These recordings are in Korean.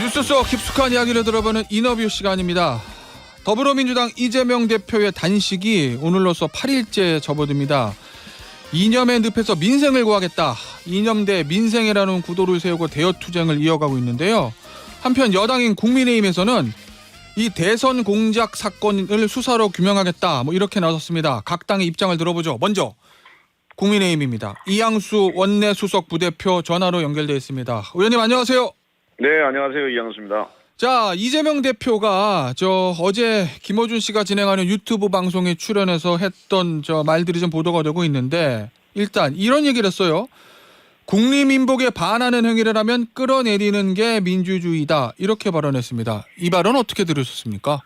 뉴스 속 깊숙한 이야기를 들어보는 인터뷰 시간입니다. 더불어민주당 이재명 대표의 단식이 오늘로써 8일째 접어듭니다. 이념의 늪에서 민생을 구하겠다. 이념 대 민생이라는 구도를 세우고 대여투쟁을 이어가고 있는데요. 한편 여당인 국민의힘에서는 이 대선 공작 사건을 수사로 규명하겠다. 이렇게 나섰습니다. 각 당의 입장을 들어보죠. 먼저 국민의힘입니다. 이양수 원내 수석 부대표 전화로 연결되어 있습니다. 의원님 안녕하세요. 네, 안녕하세요. 이양수입니다. 자, 이재명 대표가 어제 김어준 씨가 진행하는 유튜브 방송에 출연해서 했던 말들이 좀 보도가 되고 있는데, 일단 이런 얘기를 했어요. 국리민복에 반하는 행위를 하면 끌어내리는 게 민주주의다. 이렇게 발언했습니다. 이 발언 어떻게 들으셨습니까?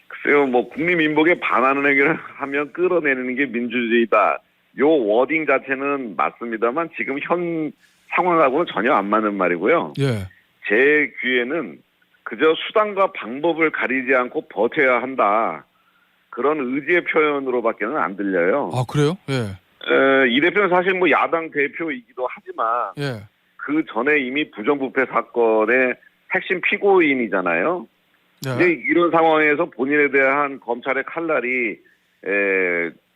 글쎄요, 국리민복에 반하는 행위를 하면 끌어내리는 게 민주주의다. 요 워딩 자체는 맞습니다만 지금 현 상황하고는 전혀 안 맞는 말이고요. 예. 제 귀에는 그저 수단과 방법을 가리지 않고 버텨야 한다. 그런 의지의 표현으로밖에는 안 들려요. 아, 그래요? 예. 이 대표는 사실 야당 대표이기도 하지만 예. 그 전에 이미 부정부패 사건의 핵심 피고인이잖아요. 예. 이제 이런 상황에서 본인에 대한 검찰의 칼날이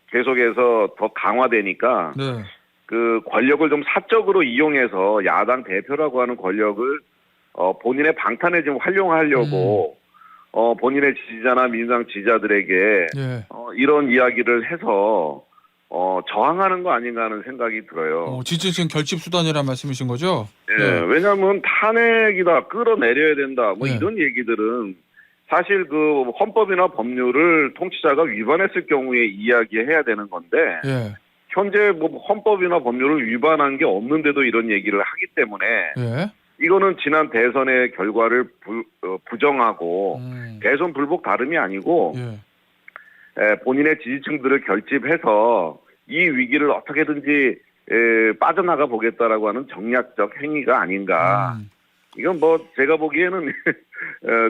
계속해서 더 강화되니까 네. 그 권력을 좀 사적으로 이용해서 야당 대표라고 하는 권력을 본인의 방탄에 좀 활용하려고 본인의 지지자나 민주당 지지자들에게 예. 이런 이야기를 해서 저항하는 거 아닌가 하는 생각이 들어요. 지지층 결집 수단이라는 말씀이신 거죠? 예, 왜냐하면 탄핵이다, 끌어내려야 된다, 네. 이런 얘기들은 사실 그 헌법이나 법률을 통치자가 위반했을 경우에 이야기해야 되는 건데 예. 현재 헌법이나 법률을 위반한 게 없는데도 이런 얘기를 하기 때문에 예. 이거는 지난 대선의 결과를 부정하고 대선 불복 다름이 아니고 예. 본인의 지지층들을 결집해서 이 위기를 어떻게든지 빠져나가 보겠다라고 하는 정략적 행위가 아닌가. 이건 제가 보기에는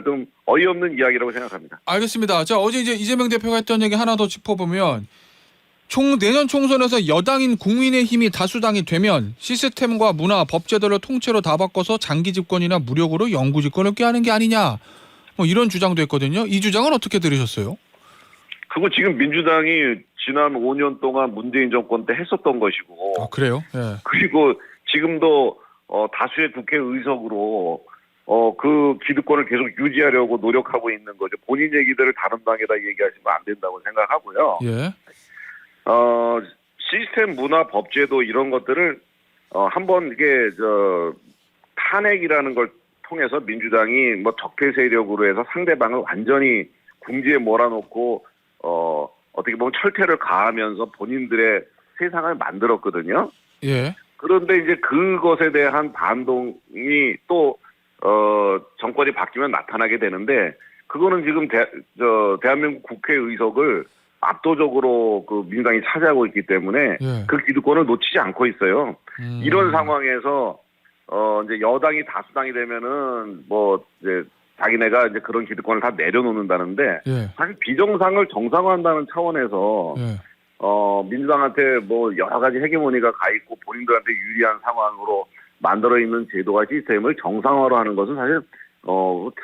좀 어이없는 이야기라고 생각합니다. 알겠습니다. 자, 어제 이제 이재명 대표가 했던 얘기 하나 더 짚어보면 내년 총선에서 여당인 국민의힘이 다수당이 되면 시스템과 문화, 법제도를 통째로 다 바꿔서 장기 집권이나 무력으로 영구 집권을 꾀하는 게 아니냐. 이런 주장도 했거든요. 이 주장은 어떻게 들으셨어요? 그거 지금 민주당이 지난 5년 동안 문재인 정권 때 했었던 것이고. 아, 그래요? 예. 그리고 지금도 다수의 국회 의석으로 그 기득권을 계속 유지하려고 노력하고 있는 거죠. 본인 얘기들을 다른 당에다 얘기하시면 안 된다고 생각하고요. 예. 시스템, 문화, 법제도 이런 것들을 한번 이게 탄핵이라는 걸 통해서 민주당이 적폐 세력으로 해서 상대방을 완전히 궁지에 몰아놓고 어떻게 보면 철퇴를 가하면서 본인들의 세상을 만들었거든요. 예. 그런데 이제 그것에 대한 반동이 또 정권이 바뀌면 나타나게 되는데 그거는 지금 대한민국 국회 의석을 압도적으로 그 민주당이 차지하고 있기 때문에 예. 그 기득권을 놓치지 않고 있어요. 이런 상황에서 이제 여당이 다수당이 되면은 이제 자기네가 이제 그런 기득권을 다 내려놓는다는데 예. 사실 비정상을 정상화한다는 차원에서 예. 민주당한테 여러 가지 헤게모니가 가 있고 본인들한테 유리한 상황으로 만들어 있는 제도와 시스템을 정상화로 하는 것은 사실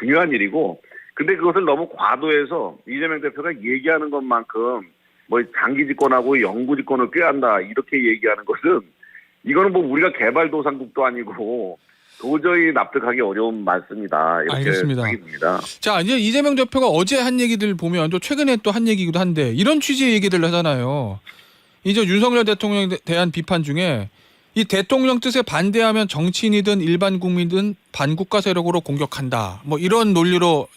중요한 일이고, 근데 그것을 너무 과도해서 이재명 대표가 얘기하는 것만큼 장기 집권하고 영구 집권을 꾀한다 이렇게 얘기하는 것은 이거는 우리가 개발도상국도 아니고 도저히 납득하기 어려운 말씀이다. 이렇게 알겠습니다. 생각이 듭니다. 자, 이제 이재명 대표가 어제 한 얘기들 보면 또 최근에 또 한 얘기기도 한데 이런 취지의 얘기들을 하잖아요. 이제 윤석열 대통령에 대한 비판 중에 이 대통령 뜻에 반대하면 정치인이든 일반 국민이든 반국가 세력으로 공격한다. 이런 논리로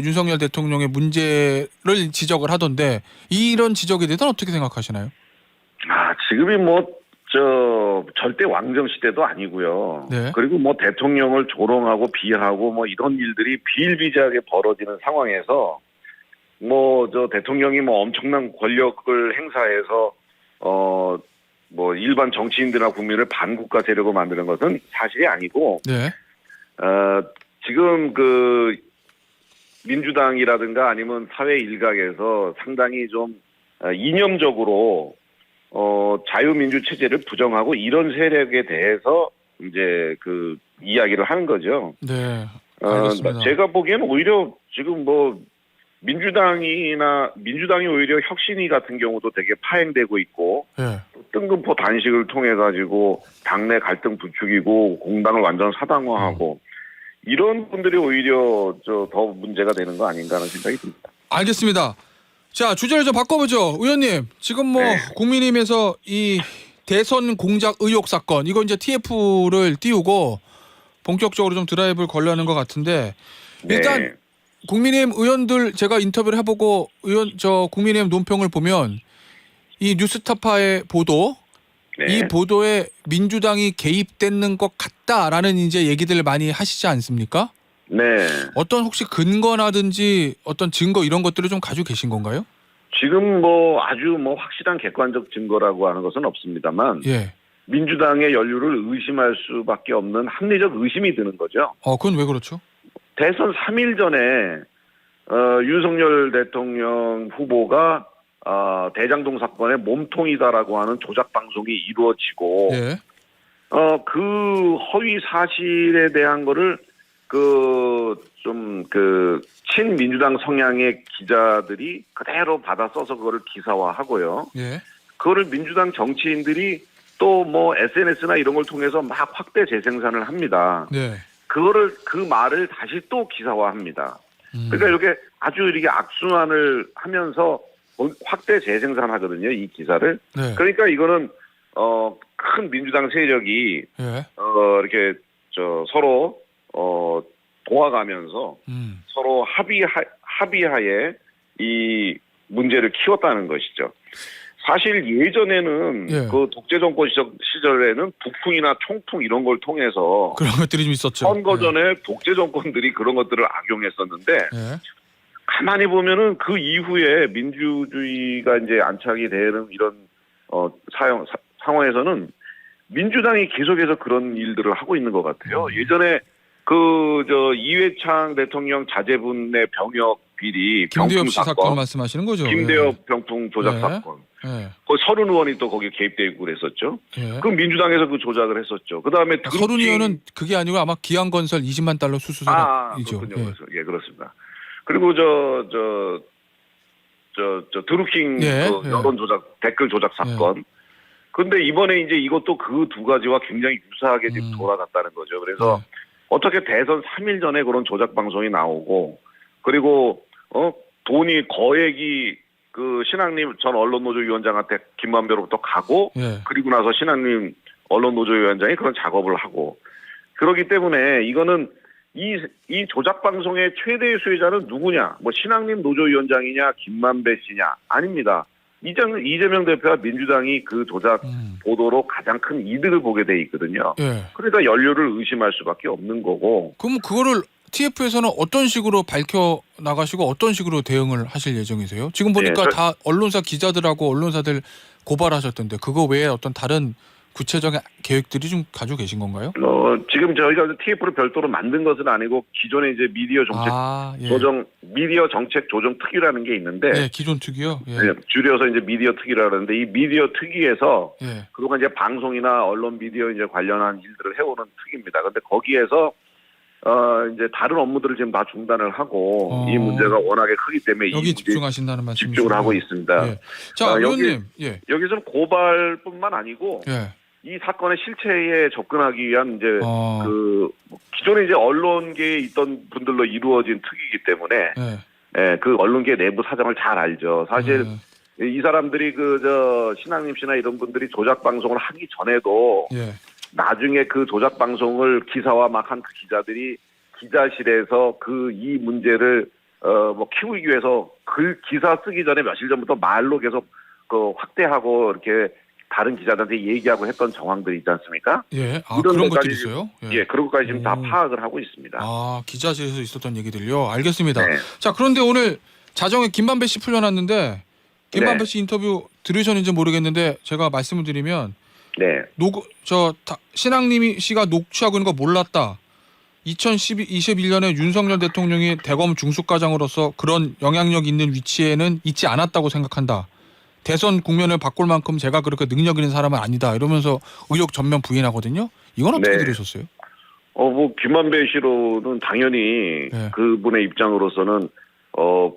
윤석열 대통령의 문제를 지적을 하던데 이런 지적에 대해서는 어떻게 생각하시나요? 지금이 절대 왕정 시대도 아니고요. 네. 그리고 대통령을 조롱하고 비하하고 이런 일들이 비일비재하게 벌어지는 상황에서 대통령이 엄청난 권력을 행사해서 일반 정치인들이나 국민을 반국가 세력으로 만드는 것은 사실이 아니고 네. 지금 그 민주당이라든가 아니면 사회 일각에서 상당히 좀 이념적으로 자유민주 체제를 부정하고 이런 세력에 대해서 이제 그 이야기를 하는 거죠. 네. 알겠습니다. 제가 보기에는 오히려 지금 뭐 민주당이 오히려 혁신위 같은 경우도 되게 파행되고 있고 예. 뜬금포 단식을 통해 가지고 당내 갈등 부추기고 공당을 완전 사당화하고 이런 분들이 오히려 더 문제가 되는 거 아닌가 하는 생각이 듭니다. 알겠습니다. 자, 주제를 좀 바꿔보죠. 의원님, 지금 뭐 네. 국민의힘에서 이 대선 공작 의혹 사건, 이거 이제 TF를 띄우고 본격적으로 좀 드라이브를 걸려는 것 같은데, 일단 네. 국민의힘 의원들 제가 인터뷰를 해보고 국민의힘 논평을 보면 이 뉴스타파의 보도, 네. 이 보도에 민주당이 개입되는 것 같다라는 이제 얘기들을 많이 하시지 않습니까? 네. 어떤 혹시 근거라든지 어떤 증거 이런 것들을 좀 가지고 계신 건가요? 지금 뭐 아주 뭐 확실한 객관적 증거라고 하는 것은 없습니다만 예. 민주당의 연루를 의심할 수밖에 없는 합리적 의심이 드는 거죠. 그건 왜 그렇죠? 대선 3일 전에 윤석열 대통령 후보가 대장동 사건의 몸통이다라고 하는 조작 방송이 이루어지고 예. 그 허위 사실에 대한 거를 친민주당 성향의 기자들이 그대로 받아 써서 그거를 기사화하고요. 예. 그거를 민주당 정치인들이 또 뭐 SNS나 이런 걸 통해서 막 확대 재생산을 합니다. 네. 그 말을 다시 또 기사화합니다. 그러니까 이렇게 아주 이렇게 악순환을 하면서 확대 재생산하거든요, 이 기사를. 네. 그러니까 이거는 큰 민주당 세력이 예. 이렇게 서로 도와가면서 서로 합의하에 이 문제를 키웠다는 것이죠. 사실 예전에는 예. 그 독재 정권 시절에는 북풍이나 총풍 이런 걸 통해서 그런 것들이 좀 있었죠. 선거 전에 독재 정권들이 그런 것들을 악용했었는데 예. 가만히 보면은 그 이후에 민주주의가 이제 안착이 되는 이런 상황에서는 민주당이 계속해서 그런 일들을 하고 있는 것 같아요. 예전에 이회창 대통령 자제분의 병역 비리 김대엽 병풍 씨 사건 말씀하시는 거죠? 김대엽 병풍 조작 예. 사건. 예. 그 서른 의원이 또 거기에 개입돼 있고 그랬었죠. 예. 그럼 민주당에서 그 조작을 했었죠. 그다음에 서른 의원은 그게 아니고 아마 기안건설 20만 달러 수수료이죠. 그렇군요. 예, 그렇습니다. 그리고 드루킹 예. 그 여론 조작 댓글 조작 사건. 근데 이번에 이제 이것도 그 두 가지와 굉장히 유사하게 지금 돌아갔다는 거죠. 그래서 어떻게 대선 3일 전에 그런 조작 방송이 나오고 그리고 돈이 거액이 그 신학님 전 언론노조위원장한테 김만배로부터 가고 예. 그리고 나서 신학님 언론노조위원장이 그런 작업을 하고 그렇기 때문에 이거는 이 조작 방송의 최대의 수혜자는 누구냐? 뭐 신학님 노조위원장이냐, 김만배 씨냐? 아닙니다. 이재명 대표와 민주당이 그 조작 보도로 가장 큰 이득을 보게 돼 있거든요. 예. 그러니까 연루를 의심할 수밖에 없는 거고. 그럼 그거를 TF에서는 어떤 식으로 밝혀 나가시고 어떤 식으로 대응을 하실 예정이세요? 지금 보니까 다 언론사 기자들하고 언론사들 고발하셨던데 그거 외에 어떤 다른 구체적인 계획들이 좀 가지고 계신 건가요? 지금 저희가 TF를 별도로 만든 것은 아니고 기존에 이제 미디어 정책 미디어 정책 조정 특위라는 게 있는데 기존 특위요. 예. 줄여서 이제 미디어 특위라 그러는데 이 미디어 특위에서 예. 그동안 이제 방송이나 언론 미디어 이제 관련한 일들을 해오는 특위입니다. 그런데 거기에서 이제 다른 업무들을 지금 다 중단을 하고 이 문제가 워낙에 크기 때문에 여기 집중하신다는 말씀이시죠? 집중을 하고 있습니다. 예. 자, 의원님. 여기서는 고발뿐만 아니고 이 사건의 실체에 접근하기 위한 이제 기존에 이제 언론계에 있던 분들로 이루어진 특위이기 때문에 그 언론계 내부 사정을 잘 알죠. 사실 이 사람들이 신학님 씨나 이런 분들이 조작 방송을 하기 전에도 나중에 그 조작 방송을 기사화 막 한 기자들이 기자실에서 이 문제를 키우기 위해서 기사 쓰기 전에 며칠 전부터 말로 계속 확대하고 이렇게 다른 기자들한테 얘기하고 했던 정황들이 있지 않습니까? 예. 그런 것들이 있어요? 그런 것까지 지금 다 파악을 하고 있습니다. 기자실에서 있었던 얘기들요. 알겠습니다. 네. 자, 그런데 오늘 자정에 김만배 씨 풀려났는데 김만배 씨 인터뷰 들으셨는지 모르겠는데 제가 말씀을 드리면 신학님이 씨가 녹취하고 있는 거 몰랐다. 2021년에 윤석열 대통령이 대검 중수과장으로서 그런 영향력 있는 위치에는 있지 않았다고 생각한다. 대선 국면을 바꿀 만큼 제가 그렇게 능력 있는 사람은 아니다. 이러면서 의혹 전면 부인하거든요. 이건 어떻게 들으셨어요? 뭐 김만배 씨로는 당연히 네. 그분의 입장으로서는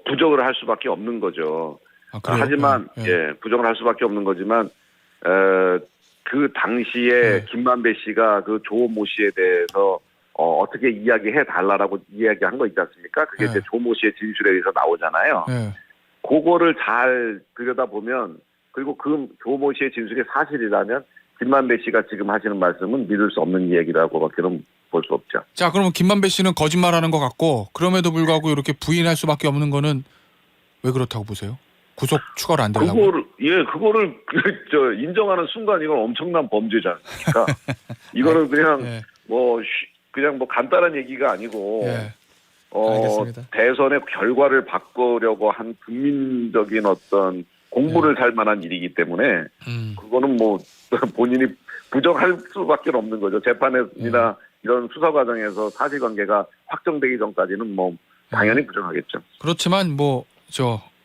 부정을 할 수밖에 없는 거죠. 아, 그래요? 하지만 예. 예, 부정을 할 수밖에 없는 거지만 그 당시에 네. 김만배 씨가 그 조모 씨에 대해서 어떻게 이야기해 달라라고 이야기한 거 있지 않습니까? 그게 네. 이제 조모 씨의 진술에 의해서 나오잖아요. 예. 그거를 잘 들여다보면 그리고 그 조모 씨의 진술이 사실이라면 김만배 씨가 지금 하시는 말씀은 믿을 수 없는 이야기라고밖에는 볼 수 없죠. 자, 그러면 김만배 씨는 거짓말하는 것 같고 그럼에도 불구하고 이렇게 부인할 수밖에 없는 거는 왜 그렇다고 보세요? 구속 추가를 안 되려고? 그거를 인정하는 순간 이건 엄청난 범죄지 않습니까? 이거는 그냥 예. 그냥 간단한 얘기가 아니고 예. 알겠습니다. 대선의 결과를 바꾸려고 한 국민적인 어떤 공부를 살 만한 일이기 때문에 그거는 본인이 부정할 수밖에 없는 거죠. 재판이나 이런 수사 과정에서 사실관계가 확정되기 전까지는 당연히 부정하겠죠. 그렇지만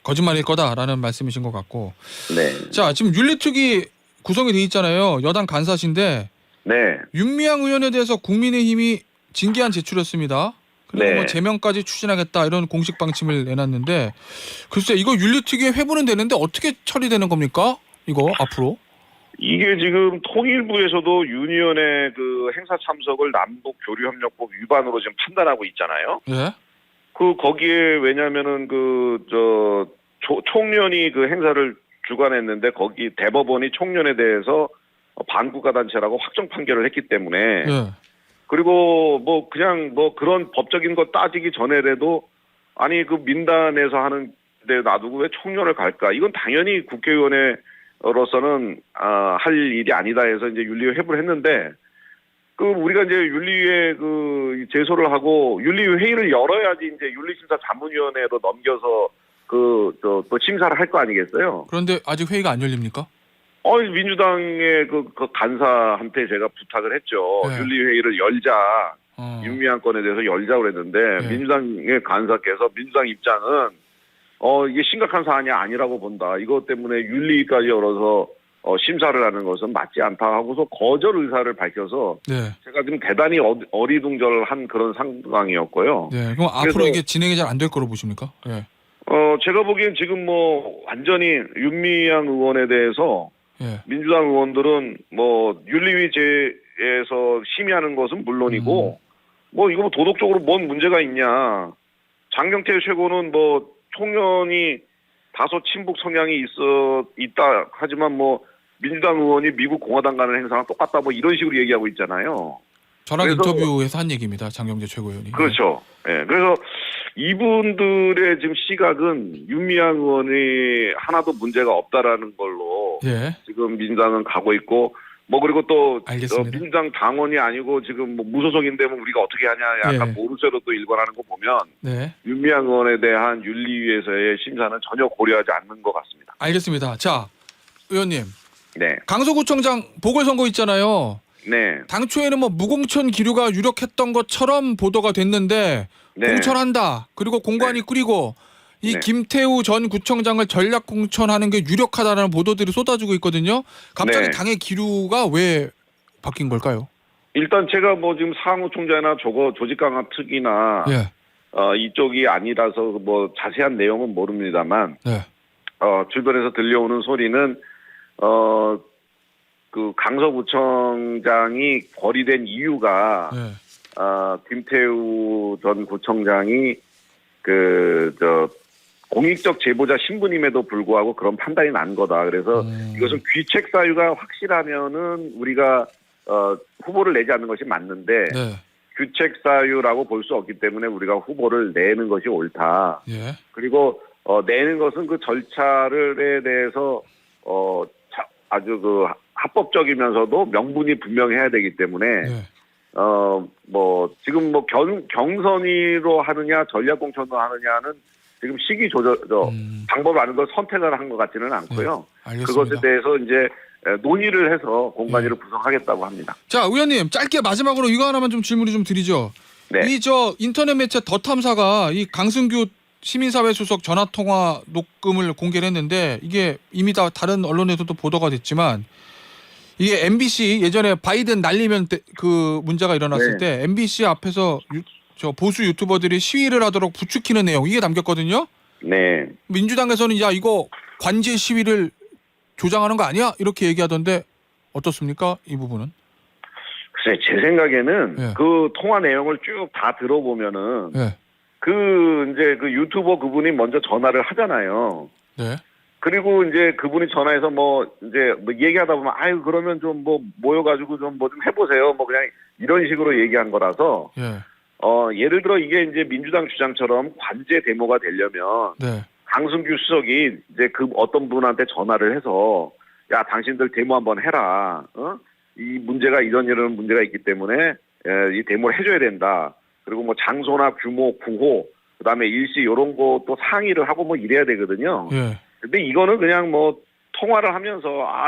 거짓말일 거다라는 말씀이신 것 같고. 네. 자, 지금 윤리특위 구성이 돼 있잖아요. 여당 간사신데 네. 윤미향 의원에 대해서 국민의힘이 징계안 제출했습니다. 그리고 네. 제명까지 추진하겠다 이런 공식 방침을 내놨는데 글쎄 이거 윤리특위에 회부는 되는데 어떻게 처리되는 겁니까? 이거 앞으로? 이게 지금 통일부에서도 윤 의원의 그 행사 참석을 남북 교류협력법 위반으로 지금 판단하고 있잖아요. 예. 거기에 왜냐면은 총련이 그 행사를 주관했는데 거기 대법원이 총련에 대해서 반국가 단체라고 확정 판결을 했기 때문에 예. 그리고 그냥 그런 법적인 거 따지기 전에라도 아니 그 민단에서 하는 데 놔두고 왜 총련을 갈까? 이건 당연히 국회의원으로서는 할 일이 아니다 해서 이제 윤리위 회부를 했는데 우리가 이제 윤리위에 제소를 하고 윤리위 회의를 열어야지 이제 윤리심사자문위원회로 넘겨서 또 심사를 할 거 아니겠어요? 그런데 아직 회의가 안 열립니까? 민주당의 그 간사한테 제가 부탁을 했죠. 네. 윤리회의를 열자. 윤미향 건에 대해서 열자고 그랬는데 네. 민주당의 간사께서 민주당 입장은 이게 심각한 사안이 아니라고 본다. 이것 때문에 윤리위까지 열어서 심사를 하는 것은 맞지 않다 하고서 거절 의사를 밝혀서 네. 제가 지금 대단히 어리둥절한 그런 상황이었고요. 네. 그럼 앞으로 이게 진행이 잘 안 될 거로 보십니까? 예. 제가 보기엔 지금 완전히 윤미향 의원에 대해서 예. 민주당 의원들은 윤리위에서 심의하는 것은 물론이고 이거 도덕적으로 뭔 문제가 있냐. 장경태 최고는 총련이 다소 친북 성향이 있다 하지만 민주당 의원이 미국 공화당 가는 행사랑 똑같다 이런 식으로 얘기하고 있잖아요. 저랑 그래서 인터뷰에서 한 얘기입니다. 장경재 최고위원이. 그렇죠. 예. 그래서 이분들의 지금 시각은 윤미향 의원이 하나도 문제가 없다라는 걸로 예. 지금 민주당은 가고 있고 그리고 또 알겠습니다. 민주당 당원이 아니고 지금 무소속인데 우리가 어떻게 하냐 약간 예. 모르쇠로 또 일관하는 거 보면 네. 윤미향 의원에 대한 윤리위에서의 심사는 전혀 고려하지 않는 것 같습니다. 알겠습니다. 자, 의원님. 네. 강서구청장 보궐선거 있잖아요. 네. 당초에는 무공천 기류가 유력했던 것처럼 보도가 됐는데 네. 공천한다. 그리고 공관위 꾸리고 이 네. 김태우 전 구청장을 전략 공천하는 게 유력하다라는 보도들이 쏟아지고 있거든요. 갑자기 네. 당의 기류가 왜 바뀐 걸까요? 일단 제가 지금 사무총장이나 조직 강화 특위나 예. 이쪽이 아니라서 자세한 내용은 모릅니다만 네. 주변에서 들려오는 소리는 그 강서구청장이 거리된 이유가 네. 김태우 전 구청장이 공익적 제보자 신분임에도 불구하고 그런 판단이 난 거다. 그래서 이것은 귀책 사유가 확실하면은 우리가 후보를 내지 않는 것이 맞는데 네. 귀책 사유라고 볼 수 없기 때문에 우리가 후보를 내는 것이 옳다. 예. 그리고 내는 것은 그 절차에 대해서 아주 합법적이면서도 명분이 분명해야 되기 때문에 네. 지금 경선위로 하느냐 전략 공천으로 하느냐는 지금 시기 조절 방법을 아는 걸 선택을 한 것 같지는 않고요. 네. 알겠습니다. 그것에 대해서 이제 논의를 해서 공관위를 구성하겠다고 합니다. 자, 의원님 짧게 마지막으로 이거 하나만 좀 질문을 좀 드리죠. 네. 이 인터넷 매체 더 탐사가 이 강승규 시민사회 수석 전화 통화 녹음을 공개를 했는데 이게 이미 다른 언론에서도 보도가 됐지만 이게 MBC 예전에 바이든 날리면 그 문제가 일어났을 네. 때 MBC 앞에서 저 보수 유튜버들이 시위를 하도록 부추기는 내용 이게 담겼거든요. 네. 민주당에서는 야 이거 관제 시위를 조장하는 거 아니야? 이렇게 얘기하던데 어떻습니까? 이 부분은? 글쎄 제 생각에는 예. 그 통화 내용을 쭉 다 들어보면은 네. 이제 그 유튜버 그분이 먼저 전화를 하잖아요. 네. 그리고 이제 그분이 전화해서 이제 얘기하다 보면 아유 그러면 좀 모여가지고 좀 뭐 좀 해보세요. 뭐 그냥 이런 식으로 얘기한 거라서 예. 예를 들어 이게 이제 민주당 주장처럼 관제 데모가 되려면 네. 강승규 수석이 이제 그 어떤 분한테 전화를 해서 야 당신들 데모 한번 해라. 이 문제가 이런 문제가 있기 때문에 이 데모를 해줘야 된다. 그리고 뭐 장소나 규모, 구호, 그다음에 일시 이런 것도 상의를 하고 뭐 이래야 되거든요. 예. 근데 이거는 그냥 통화를 하면서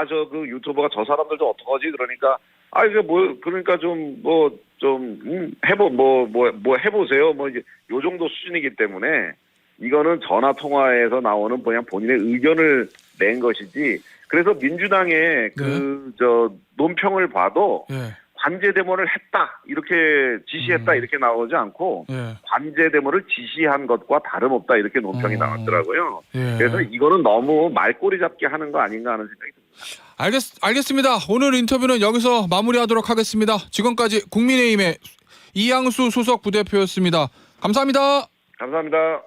저 그 유튜버가 저 사람들도 어떡하지 그러니까 이게 그러니까 해보세요 이제 요 정도 수준이기 때문에 이거는 전화 통화에서 나오는 그냥 본인의 의견을 낸 것이지 그래서 민주당의 논평을 봐도 예. 관제 데모를 했다 이렇게 지시했다 이렇게 나오지 않고 예. 관제 데모를 지시한 것과 다름없다 이렇게 논평이 나왔더라고요. 예. 그래서 이거는 너무 말꼬리 잡기 하는 거 아닌가 하는 생각이 듭니다. 알겠습니다. 오늘 인터뷰는 여기서 마무리하도록 하겠습니다. 지금까지 국민의힘의 이양수 수석 부대표였습니다. 감사합니다. 감사합니다.